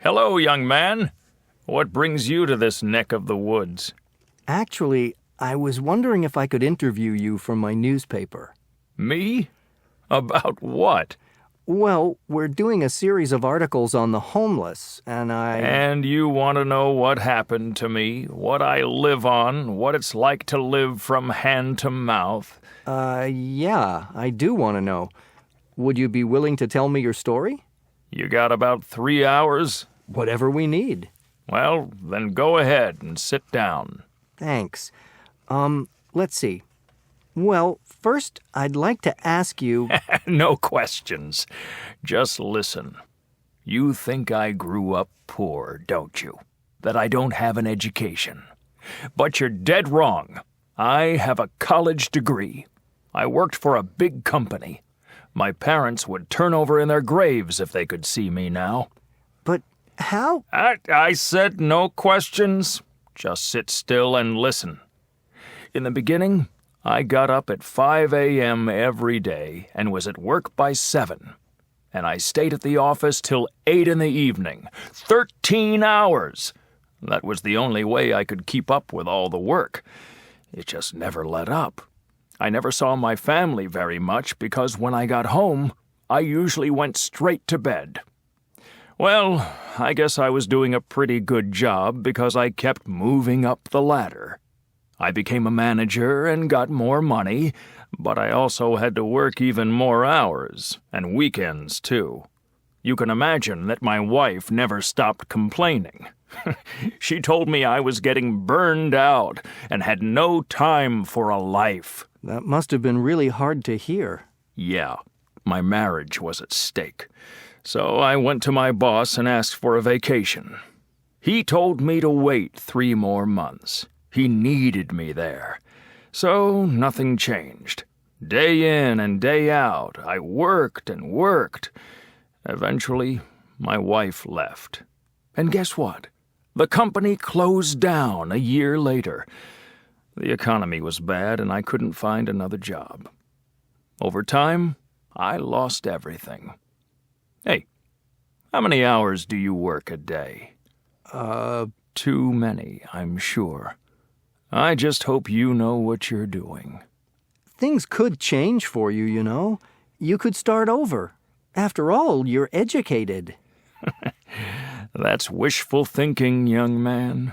Hello, young man. What brings you to this neck of the woods? Actually, I was wondering if I could interview you for my newspaper. Me? About what? Well, we're doing a series of articles on the homeless, and And you want to know what happened to me, what I live on, what it's like to live from hand to mouth? Yeah, I do want to know. Would you be willing to tell me your story? You got about 3 hours? Whatever we need. Well, then go ahead and sit down. Thanks. Let's see. Well, first, I'd like to ask you... No questions. Just listen. You think I grew up poor, don't you? That I don't have an education. But you're dead wrong. I have a college degree. I worked for a big company. My parents would turn over in their graves if they could see me now. But how... I said no questions. Just sit still and listen. In the beginning, I got up at 5 a.m. every day and was at work by 7. And I stayed at the office till 8 in the evening. 13 hours! That was the only way I could keep up with all the work. It just never let up. I never saw my family very much because when I got home, I usually went straight to bed. Well, I guess I was doing a pretty good job because I kept moving up the ladder. I became a manager and got more money, but I also had to work even more hours, and weekends too. You can imagine that my wife never stopped complaining. She told me I was getting burned out and had no time for a life. That must have been really hard to hear. Yeah, my marriage was at stake. So I went to my boss and asked for a vacation. He told me to wait 3 more months. He needed me there. So nothing changed. Day in and day out, I worked and worked. Eventually, my wife left. And guess what? The company closed down a year later. The economy was bad and I couldn't find another job. Over time, I lost everything. Hey, how many hours do you work a day? Too many, I'm sure. I just hope you know what you're doing. Things could change for you, you know. You could start over. After all, you're educated. That's wishful thinking, young man.